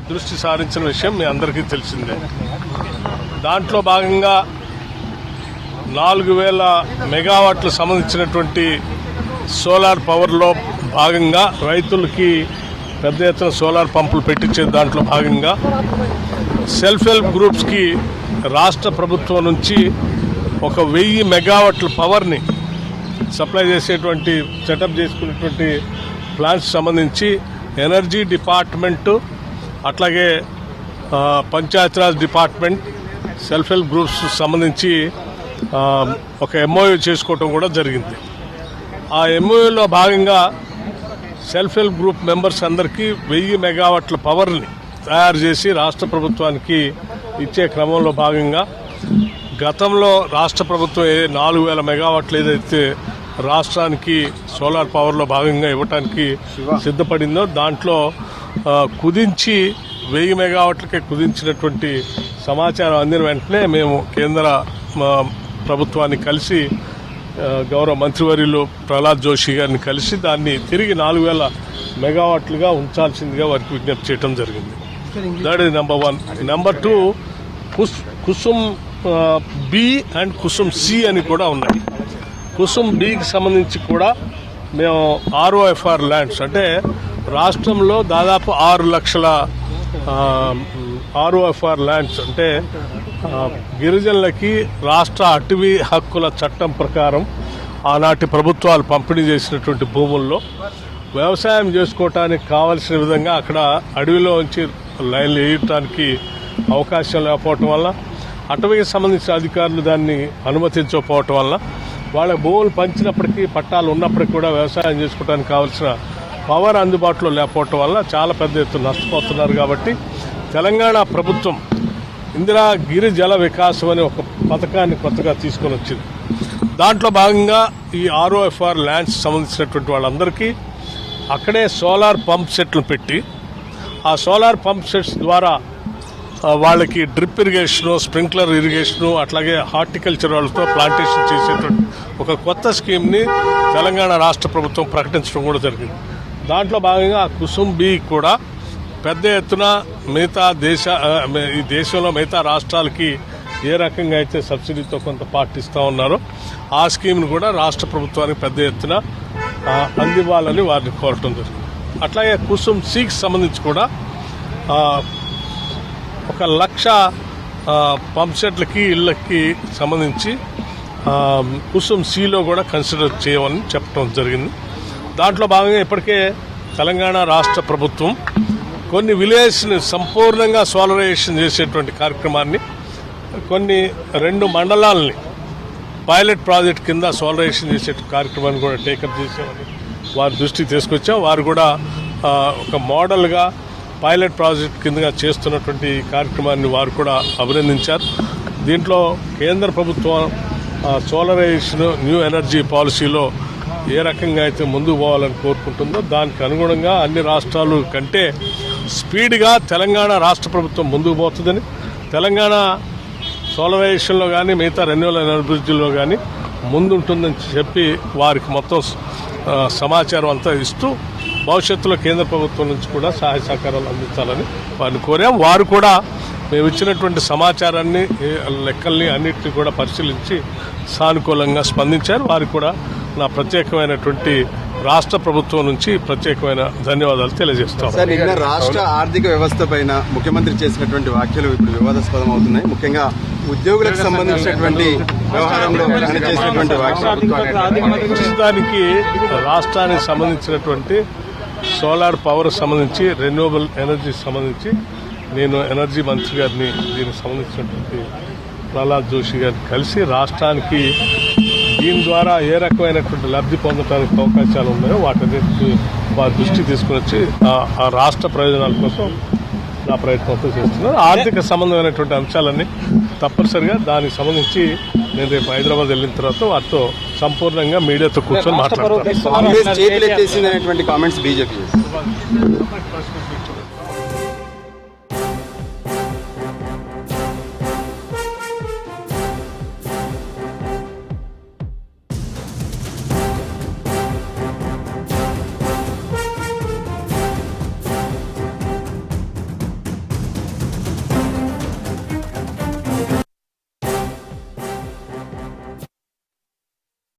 దృష్టి సారించిన విషయం మీ అందరికీ తెలిసిందే. దాంట్లో భాగంగా 4000 మెగావాట్లు సంబంధించినటువంటి సోలార్ పవర్లో భాగంగా రైతులకి పెద్ద ఎత్తున సోలార్ పంపులు పెట్టించే దాంట్లో భాగంగా సెల్ఫ్ హెల్ప్ గ్రూప్స్కి రాష్ట్ర ప్రభుత్వం నుంచి 1000 మెగావాట్ల పవర్ని సప్లై చేసేటువంటి సెటప్ చేసుకునేటువంటి ప్లాంట్స్ సంబంధించి ఎనర్జీ డిపార్ట్మెంటు అట్లాగే Panchayati Raj department self help groups సంబంధించి ఒక ఎంఓయూ చేసుకోవటం కూడా జరిగింది. ఆ ఎంఓయూలో భాగంగా సెల్ఫ్ హెల్ప్ గ్రూప్ మెంబర్స్ అందరికీ 1000 మెగావాట్ల పవర్ని తయారు చేసి రాష్ట్ర ప్రభుత్వానికి ఇచ్చే క్రమంలో భాగంగా గతంలో రాష్ట్ర ప్రభుత్వం 4000 మెగావాట్లు ఏదైతే రాష్ట్రానికి సోలార్ పవర్లో భాగంగా ఇవ్వటానికి సిద్ధపడిందో దాంట్లో కుదించి 1000 మెగావాట్లకే కుదించినటువంటి సమాచారం అందిన వెంటనే మేము కేంద్ర ప్రభుత్వాన్ని కలిసి గౌరవ మంత్రివర్యులు ప్రహ్లాద్ జోషి గారిని కలిసి దాన్ని తిరిగి 4000 మెగావాట్లుగా ఉంచాల్సిందిగా వారికి విజ్ఞప్తి చేయడం జరిగింది. That is number 1. Number 2, Kusum B and Kusum C అని కూడా ఉన్నాయి. కుసుమ్ బికి సంబంధించి కూడా మేము ROFR ల్యాండ్స్ అంటే రాష్ట్రంలో దాదాపు 6 లక్షల ROFR ల్యాండ్స్ అంటే గిరిజనులకి రాష్ట్ర అటవీ హక్కుల చట్టం ప్రకారం ఆనాటి ప్రభుత్వాలు పంపిణీ చేసినటువంటి భూముల్లో వ్యవసాయం చేసుకోవటానికి కావలసిన విధంగా అక్కడ అడవిలో ఉంచి లైన్లు వేయటానికి అవకాశం లేకపోవటం వల్ల అటవీకి సంబంధించిన అధికారులు దాన్ని అనుమతించకపోవటం వల్ల వాళ్ళ భూములు పంచినప్పటికీ పట్టాలు ఉన్నప్పటికీ కూడా వ్యవసాయం చేసుకోవడానికి కావాల్సిన పవర్ అందుబాటులో లేకపోవటం వల్ల చాలా పెద్ద ఎత్తున నష్టపోతున్నారు. కాబట్టి తెలంగాణ ప్రభుత్వం ఇందిరా గిరి జల వికాసం అనే ఒక పథకాన్ని కొత్తగా తీసుకొని వచ్చింది. దాంట్లో భాగంగా ఈ ROFR ల్యాండ్స్ సంబంధించినటువంటి వాళ్ళందరికీ అక్కడే సోలార్ పంప్ సెట్లు పెట్టి ఆ సోలార్ పంప్ సెట్స్ ద్వారా వాళ్ళకి డ్రిప్ ఇరిగేషను, స్ప్రింక్లర్ ఇరిగేషను, అట్లాగే హార్టికల్చర్ వాళ్ళతో ప్లాంటేషన్ చేసేటువంటి ఒక కొత్త స్కీమ్ని తెలంగాణ రాష్ట్ర ప్రభుత్వం ప్రకటించడం కూడా జరిగింది. దాంట్లో భాగంగా కుసుమ్ బి కూడా పెద్ద ఎత్తున ఈ దేశంలో మిగతా రాష్ట్రాలకి ఏ రకంగా అయితే సబ్సిడీతో కొంత పాటిస్తూ ఉన్నారో ఆ స్కీమ్ను కూడా రాష్ట్ర ప్రభుత్వానికి పెద్ద ఎత్తున అందివ్వాలని వారిని కోరటం జరిగింది. అట్లాగే కుసుమ్ సికి సంబంధించి కూడా 1,00,000 పంప్ సెట్లకి ఇళ్లకి సంబంధించి కుసుమ్ సిలో కూడా కన్సిడర్ చేయమని చెప్పడం జరిగింది. దాంట్లో భాగంగా ఇప్పటికే తెలంగాణ రాష్ట్ర ప్రభుత్వం కొన్ని విలేజ్ని సంపూర్ణంగా సోలరైజేషన్ చేసేటువంటి కార్యక్రమాన్ని కొన్ని 2 మండలాలని పైలట్ ప్రాజెక్ట్ కింద సోలరైజేషన్ చేసే కార్యక్రమాన్ని కూడా టేకప్ చేసామని వారి దృష్టికి తీసుకొచ్చాం. వారు కూడా ఒక మోడల్గా పైలట్ ప్రాజెక్ట్ కిందగా చేస్తున్నటువంటి కార్యక్రమాన్ని వారు కూడా అభినందించారు. దీంట్లో కేంద్ర ప్రభుత్వం సోలరైజేషన్ న్యూ ఎనర్జీ పాలసీలో ఏ రకంగా అయితే ముందుకు పోవాలని కోరుకుంటుందో దానికి అనుగుణంగా అన్ని రాష్ట్రాలు కంటే స్పీడ్గా తెలంగాణ రాష్ట్ర ప్రభుత్వం ముందుకు పోతుందని, తెలంగాణ సోలరైజేషన్లో కానీ మిగతా రెన్యూవల్ ఎనర్జీలో కానీ ముందుంటుందని చెప్పి వారికి మొత్తం సమాచారం అంతా ఇస్తూ భవిష్యత్తులో కేంద్ర ప్రభుత్వం నుంచి కూడా సహాయ సహకారాలు అందించాలని వారిని కోరాం. వారు కూడా మేము ఇచ్చినటువంటి సమాచారాన్ని, లెక్కల్ని అన్నింటినీ కూడా పరిశీలించి సానుకూలంగా స్పందించారు. వారికి కూడా నా ప్రత్యేకమైనటువంటి రాష్ట్ర ప్రభుత్వం నుంచి ప్రత్యేకమైన ధన్యవాదాలు తెలియజేస్తాం. సార్, నిన్న రాష్ట్ర ఆర్థిక వ్యవస్థ పైన ముఖ్యమంత్రి చేసినటువంటి వ్యాఖ్యలు ఇప్పుడు వివాదాస్పదం అవుతున్నాయి. ముఖ్యంగా ఉద్యోగులకు సంబంధించినటువంటి వ్యవహారంలో ఆయన చేసినటువంటి ప్రస్తుతానికి రాష్ట్రానికి సంబంధించినటువంటి సోలార్ పవర్ సంబంధించి, రెన్యూవబుల్ ఎనర్జీ సంబంధించి నేను ఎనర్జీ మంత్రి గారిని దీనికి సంబంధించినటువంటి ప్రహ్లాద్ జోషి గారిని కలిసి రాష్ట్రానికి దీని ద్వారా ఏ రకమైనటువంటి లబ్ధి పొందడానికి అవకాశాలు ఉన్నాయో వాటన్నిటి వారి దృష్టి తీసుకుని వచ్చి ఆ రాష్ట్ర ప్రయోజనాల కోసం నా ప్రయత్నంతో చేస్తున్నారు. ఆర్థిక సంబంధమైనటువంటి అంశాలన్నీ తప్పనిసరిగా దానికి సంబంధించి నేను రేపు హైదరాబాద్ వెళ్ళిన తర్వాత వారితో సంపూర్ణంగా మీడియాతో కూర్చొని మాట్లాడతాను.